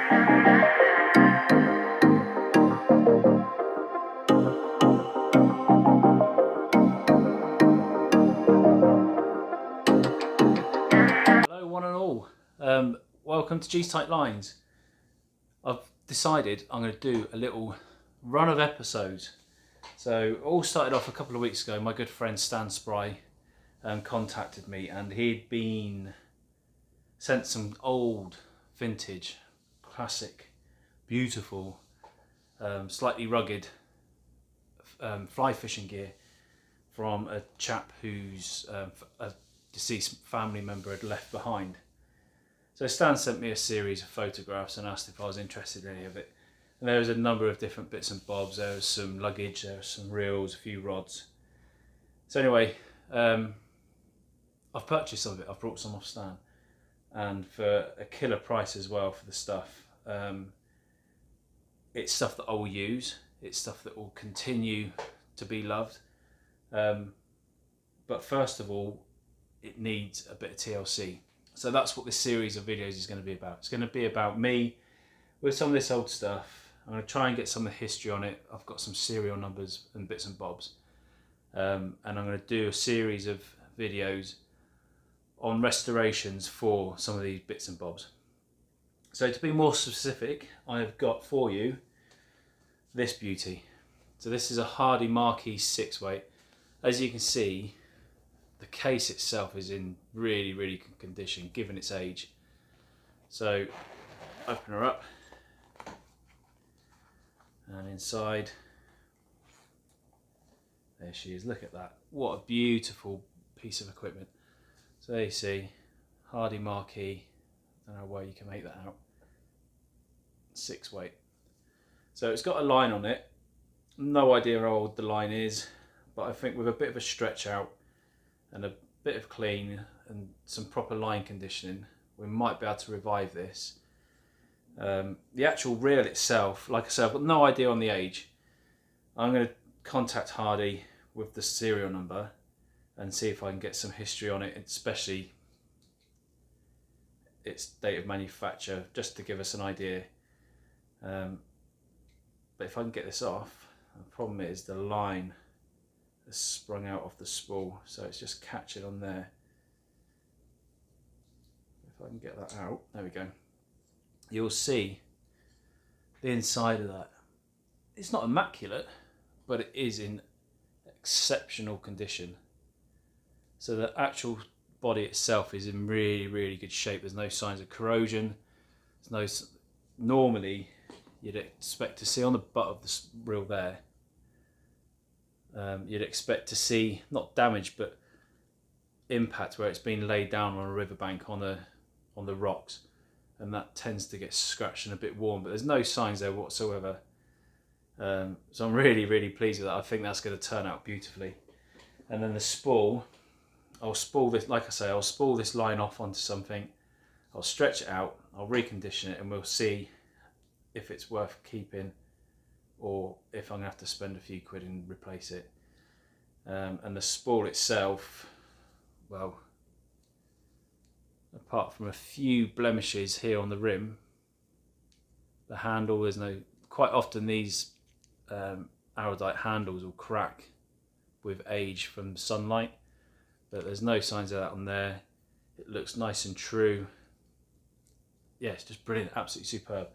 Hello one and all, welcome to G's Tight Lines. I've decided I'm going to do a little run of episodes. So it all started off a couple of weeks ago. My good friend Stan Spry contacted me, and he'd been sent some old, vintage, classic, beautiful, slightly rugged fly fishing gear from a chap whose a deceased family member had left behind. So Stan sent me a series of photographs and asked if I was interested in any of it. And there was a number of different bits and bobs. There was some luggage, there was some reels, a few rods. So anyway, I've purchased some of it. I've brought some off Stan, and for a killer price as well for the stuff. It's stuff that I will use. It's stuff that will continue to be loved. But first of all, it needs a bit of TLC. So that's what this series of videos is going to be about. It's going to be about me with some of this old stuff. I'm going to try and get some of the history on it. I've got some serial numbers and bits and bobs. And I'm going to do a series of videos on restorations for some of these bits and bobs. So to be more specific, I have got for you this beauty. So this is a Hardy Marquee 6-weight. As you can see, the case itself is in really good condition given its age. So open her up, and inside there she is. Look at that, what a beautiful piece of equipment. So there you see, Hardy Marquee, I don't know where you can make that out, 6-weight. So it's got a line on it, no idea how old the line is, but I think with a bit of a stretch out and a bit of clean and some proper line conditioning, we might be able to revive this. The actual reel itself, like I said, I've got no idea on the age. I'm going to contact Hardy with the serial number and see if I can get some history on it, especially its date of manufacture, just to give us an idea. But if I can get this off, the problem is the line has sprung out of the spool, so it's just catching on there. If I can get that out, there we go. You'll see the inside of that. It's not immaculate, but it is in exceptional condition. So the actual body itself is in really good shape. There's no signs of corrosion. There's no, normally you'd expect to see on the butt of the reel there, you'd expect to see not damage but impact where it's been laid down on a riverbank on the rocks, and that tends to get scratched and a bit worn, but there's no signs there whatsoever. So I'm really pleased with that. I think that's going to turn out beautifully. And then the spool, I'll spool this, like I say, I'll spool this line off onto something, I'll stretch it out, I'll recondition it, and we'll see if it's worth keeping or if I'm going to have to spend a few quid and replace it. And the spool itself, well, apart from a few blemishes here on the rim, the handle, there's no, quite often these Araldite handles will crack with age from sunlight, but there's no signs of that on there. It looks nice and true. Yeah, it's just brilliant, absolutely superb.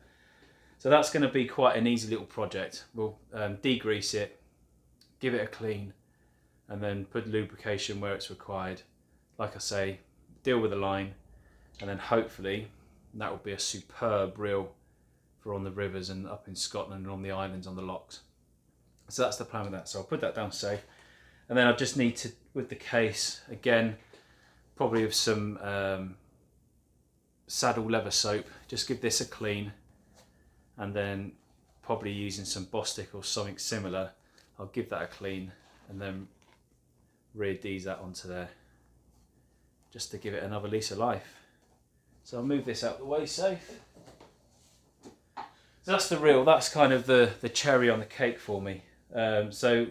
So that's going to be quite an easy little project. We'll degrease it, give it a clean, and then put lubrication where it's required. Like I say, deal with the line, and then hopefully that will be a superb reel for on the rivers and up in Scotland and on the islands on the locks. So that's the plan with that. So I'll put that down safe, and then I just need to, with the case again, probably with some saddle leather soap, just give this a clean, and then probably using some Bostik or something similar, I'll give that a clean and then re-adhese that onto there just to give it another lease of life. So I'll move this out the way safe. So that's the reel. That's kind of the cherry on the cake for me. So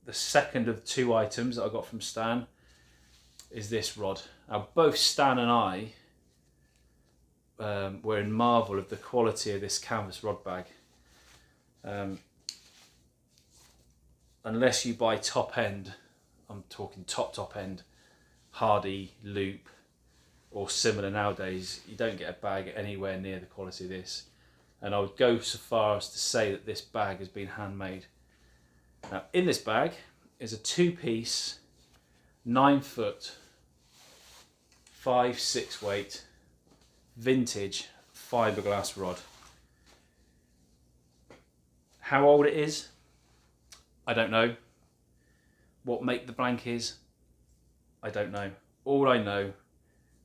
the second of two items that I got from Stan is this rod. Now both Stan and I were in marvel of the quality of this canvas rod bag. Unless you buy top end, I'm talking top end, Hardy, Loop or similar nowadays, you don't get a bag anywhere near the quality of this. And I would go so far as to say that this bag has been handmade. Now in this bag is a 2-piece, 9-foot, 5/6 weight, vintage fiberglass rod. How old it is, I don't know. What make the blank is, I don't know. All I know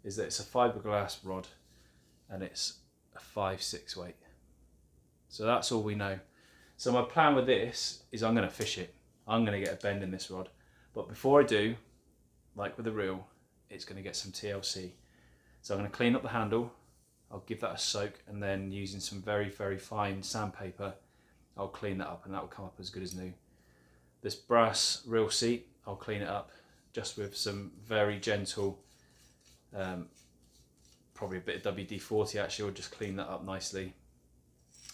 is that it's a fiberglass rod and it's a 5/6 weight. So that's all we know. So my plan with this is I'm going to fish it. I'm going to get a bend in this rod. But before I do, like with the reel, it's going to get some TLC. So I'm going to clean up the handle. I'll give that a soak, and then using some very, very fine sandpaper, I'll clean that up and that will come up as good as new. This brass reel seat, I'll clean it up just with some very gentle, probably a bit of WD-40 actually, will just clean that up nicely.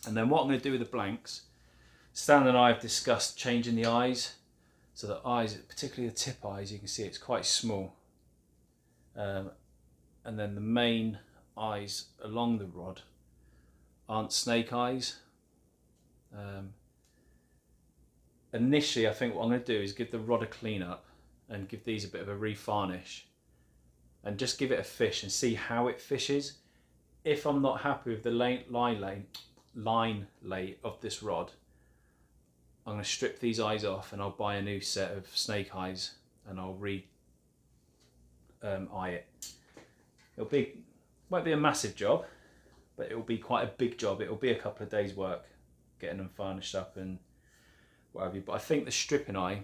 And then what I'm going to do with the blanks, Stan and I have discussed changing the eyes. So the eyes, particularly the tip eyes, you can see it's quite small. And then the main eyes along the rod aren't snake eyes. Initially, I think what I'm going to do is give the rod a clean up and give these a bit of a refarnish and just give it a fish and see how it fishes. If I'm not happy with the line lay of this rod, I'm going to strip these eyes off and I'll buy a new set of snake eyes and I'll eye it. Won't be a massive job, but it will be quite a big job. It will be a couple of days work getting them varnished up and what have you. But I think the stripping eye,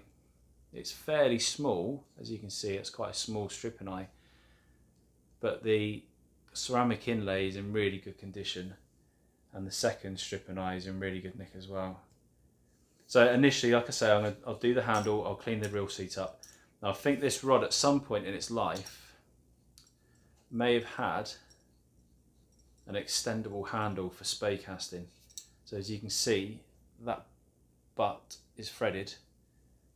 it's fairly small, as you can see. It's quite a small stripping eye, but the ceramic inlay is in really good condition, and the second stripping eye is in really good nick as well. So initially, like I say, I'll do the handle. I'll clean the reel seat up. Now I think this rod at some point in its life may have had an extendable handle for spey casting. So as you can see, that butt is threaded.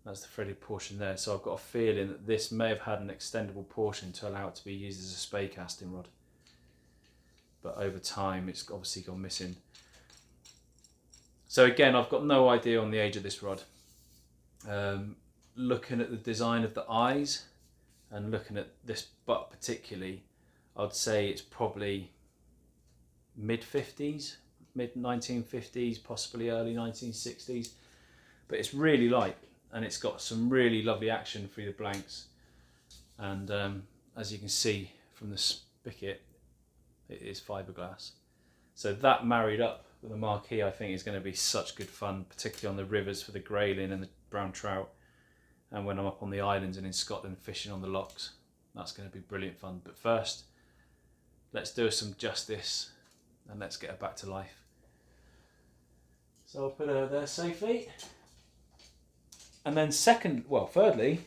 That's the threaded portion there. So I've got a feeling that this may have had an extendable portion to allow it to be used as a spey casting rod. But over time, it's obviously gone missing. So again, I've got no idea on the age of this rod. Looking at the design of the eyes and looking at this butt particularly, I'd say it's probably mid-50s, mid-1950s, possibly early 1960s. But it's really light and it's got some really lovely action through the blanks. And as you can see from the spigot, it is fiberglass. So that married up with the marquee, I think is going to be such good fun, particularly on the rivers for the grayling and the brown trout. And when I'm up on the islands and in Scotland fishing on the lochs, that's going to be brilliant fun. But first, let's do her some justice and let's get her back to life. So I'll put her there safely. And then thirdly,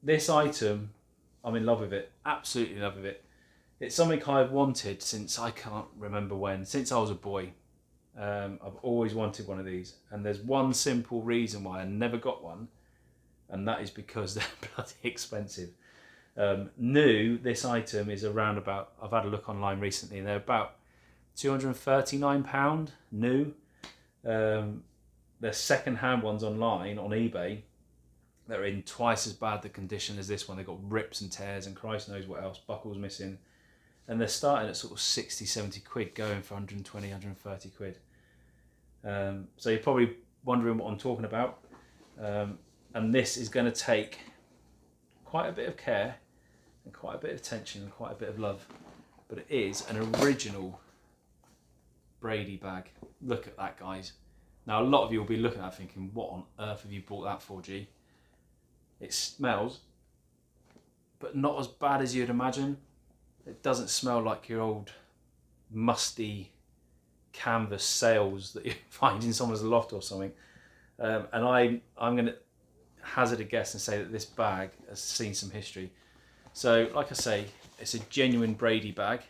this item, I'm in love with it, absolutely in love with it. It's something I've wanted since I can't remember when, since I was a boy. I've always wanted one of these, and there's one simple reason why I never got one, and that is because they're bloody expensive. New, this item is around about, I've had a look online recently, and they're about £239 new. There's second-hand ones online on eBay that are in twice as bad the condition as this one. They've got rips and tears and Christ knows what else, buckles missing. And they're starting at sort of 60, 70 quid, going for 120, 130 quid. So you're probably wondering what I'm talking about. And this is going to take quite a bit of care and quite a bit of attention and quite a bit of love. But it is an original Brady bag. Look at that, guys. Now, a lot of you will be looking at that thinking, what on earth have you bought that for, G? It smells, but not as bad as you'd imagine. It doesn't smell like your old musty canvas sails that you find in someone's loft or something. And I'm going to hazard a guess and say that this bag has seen some history. So, like I say, it's a genuine Brady bag,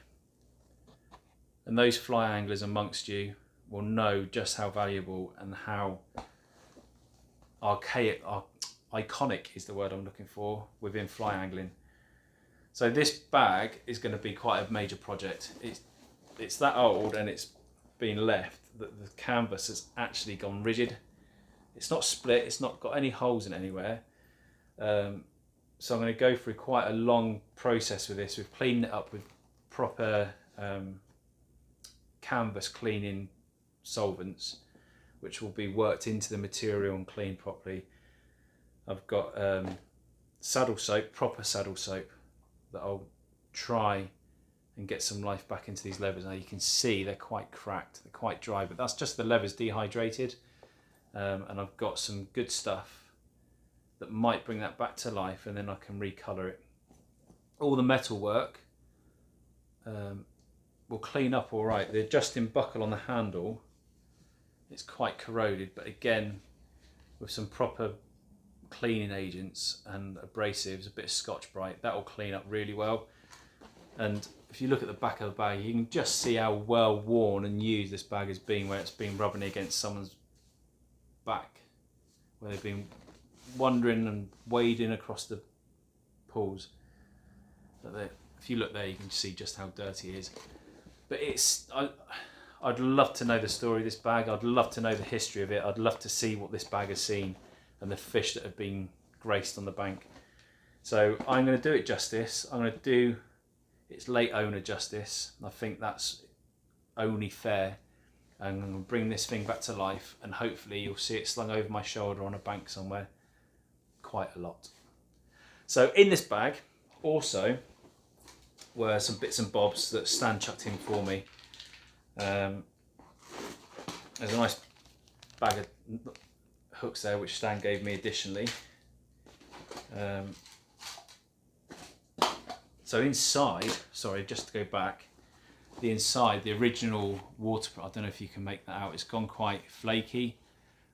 and those fly anglers amongst you will know just how valuable and how archaic, iconic is the word I'm looking for within fly angling. So this bag is going to be quite a major project. It's that old and it's been left that the canvas has actually gone rigid. It's not split, it's not got any holes in anywhere. So I'm going to go through quite a long process with this. We've cleaned it up with proper canvas cleaning solvents, which will be worked into the material and cleaned properly. I've got saddle soap, proper saddle soap, that I'll try and get some life back into these levers. Now you can see they're quite cracked, they're quite dry, but that's just the levers dehydrated. And I've got some good stuff that might bring that back to life, and then I can recolour it. All the metal work will clean up all right. The adjusting buckle on the handle, it's quite corroded, but again, with some proper cleaning agents and abrasives, a bit of Scotch-Brite, that will clean up really well. And if you look at the back of the bag, you can just see how well worn and used this bag has been, where it's been rubbing against someone's back, where they've been wandering and wading across the pools. If you look there, you can see just how dirty it is. But I'd love to know the story of this bag. I'd love to know the history of it. I'd love to see what this bag has seen and the fish that have been graced on the bank. So I'm going to do it justice. I'm going to do its late owner justice. I think that's only fair. And I'm going to bring this thing back to life, and hopefully you'll see it slung over my shoulder on a bank somewhere quite a lot. So in this bag also were some bits and bobs that Stan chucked in for me. There's a nice bag of hooks there which Stan gave me additionally. So inside, sorry, just to go back, the inside, the original waterproof, I don't know if you can make that out, it's gone quite flaky.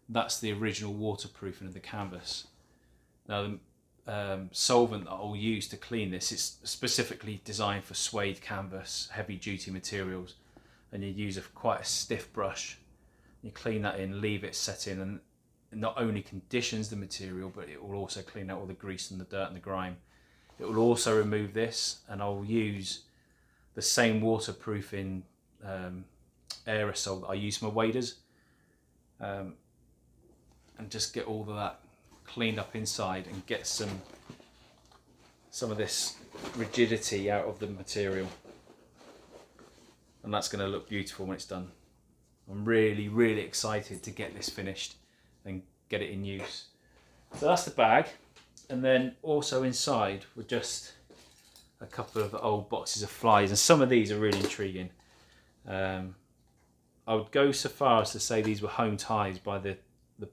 That's the original waterproofing of the canvas. Now the solvent that I'll use to clean this is specifically designed for suede canvas, heavy duty materials, and you use quite a stiff brush. You clean that in, leave it set in, and it not only conditions the material, but it will also clean out all the grease and the dirt and the grime. It will also remove this, and I'll use the same waterproofing aerosol that I use for my waders, and just get all of that cleaned up inside and get some of this rigidity out of the material, and that's going to look beautiful when it's done. I'm really excited to get this finished and get it in use. So that's the bag, and then also inside were just a couple of old boxes of flies, and some of these are really intriguing. I would go so far as to say these were home ties by the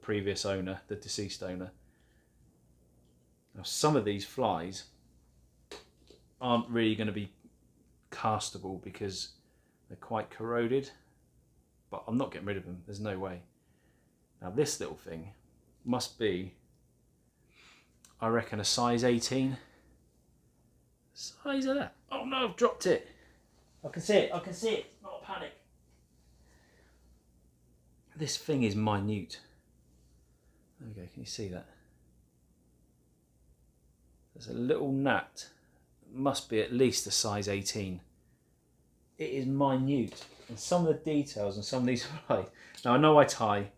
previous owner, the deceased owner. Now some of these flies aren't really going to be castable because they're quite corroded, but I'm not getting rid of them, there's no way. Now this little thing must be, I reckon, a size 18. Size of that. Oh no, I've dropped it. I can see it, not a panic. This thing is minute. There we go, can you see that? There's a little gnat, it must be at least a size 18. It is minute, and some of the details and some of these flies. Now I know I tie,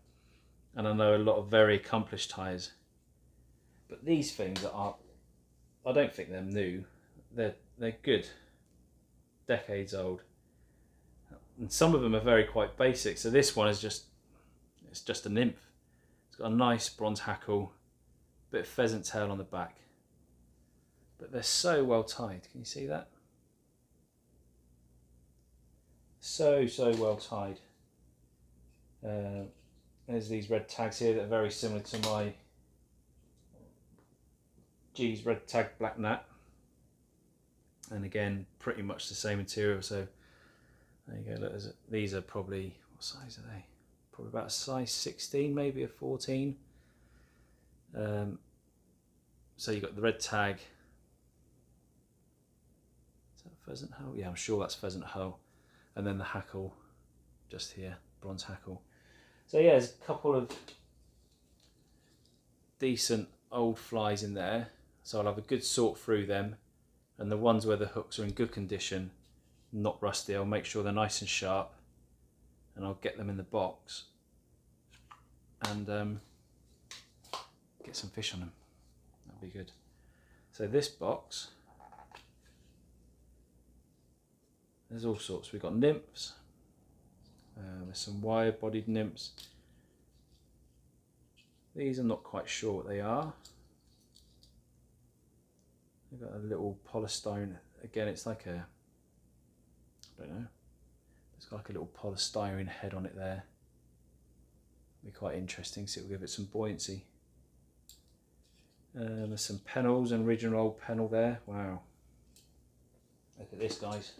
and I know a lot of very accomplished tiers, but these things are, I don't think they're new. They're good, decades old, and some of them are very quite basic. So this one is it's just a nymph. It's got a nice bronze hackle, bit of pheasant tail on the back, but they're so well tied. Can you see that? So well tied. There's these red tags here that are very similar to my G's red tag black gnat, and again pretty much the same material. So there you go, look, these are probably, what size are they? Probably about a size 16, maybe a 14. So you've got the red tag, pheasant hull? Yeah, I'm sure that's pheasant hull. And then the hackle just here, bronze hackle. So yeah, there's a couple of decent old flies in there. So I'll have a good sort through them. And the ones where the hooks are in good condition, not rusty, I'll make sure they're nice and sharp. And I'll get them in the box. And get some fish on them. That'll be good. So this box, there's all sorts. We've got nymphs. There's some wire-bodied nymphs. These I'm not quite sure what they are. They've got a little polystyrene. Again, it's like a, I don't know. It's got like a little polystyrene head on it there. Be quite interesting, so it will give it some buoyancy. There's some pennels, an original old pennel there. Wow. Look at this, guys.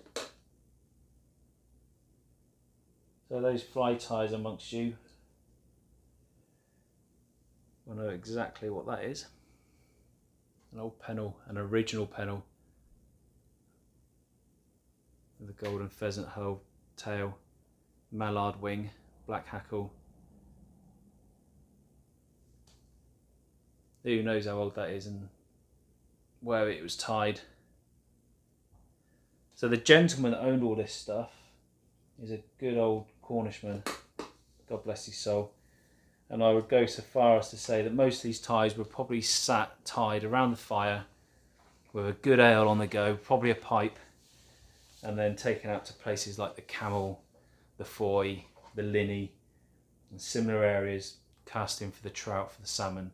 So those fly ties amongst you will know exactly what that is. An old pennel, an original pennel. With a golden pheasant hull, tail, mallard wing, black hackle. Who knows how old that is and where it was tied. So the gentleman that owned all this stuff is a good old Cornishman, God bless his soul. And I would go so far as to say that most of these ties were probably sat tied around the fire with a good ale on the go, probably a pipe, and then taken out to places like the Camel, the Foy, the Linney, and similar areas, casting for the trout, for the salmon.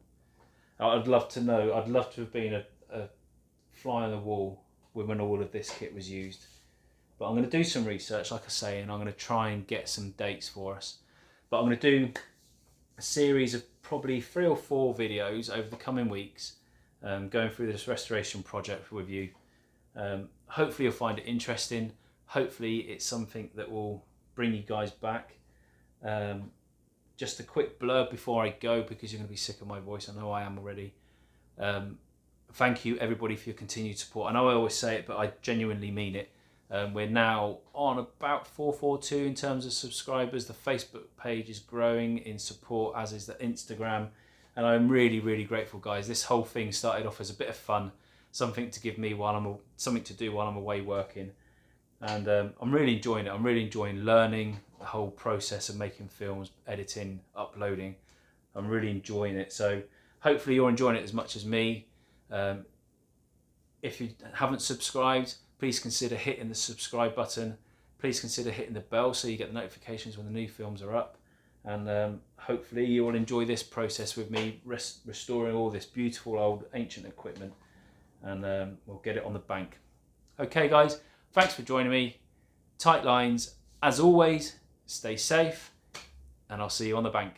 I'd love to know, I'd love to have been a fly on the wall when all of this kit was used. But I'm going to do some research, like I say, and I'm going to try and get some dates for us. But I'm going to do a series of probably 3 or 4 videos over the coming weeks, going through this restoration project with you. Hopefully you'll find it interesting. Hopefully it's something that will bring you guys back. Just a quick blurb before I go, because you're going to be sick of my voice. I know I am already. Thank you everybody for your continued support. I know I always say it, but I genuinely mean it. We're now on about 442 in terms of subscribers. The Facebook page is growing in support, as is the Instagram. And I'm really, really grateful, guys. This whole thing started off as a bit of fun, something to give me something to do while I'm away working. And I'm really enjoying it. I'm really enjoying learning the whole process of making films, editing, uploading. I'm really enjoying it. So hopefully you're enjoying it as much as me. If you haven't subscribed, please consider hitting the subscribe button. Please consider hitting the bell so you get the notifications when the new films are up. And hopefully you will enjoy this process with me restoring all this beautiful old ancient equipment. And we'll get it on the bank. Okay, guys. Thanks for joining me. Tight lines. As always, stay safe, and I'll see you on the bank.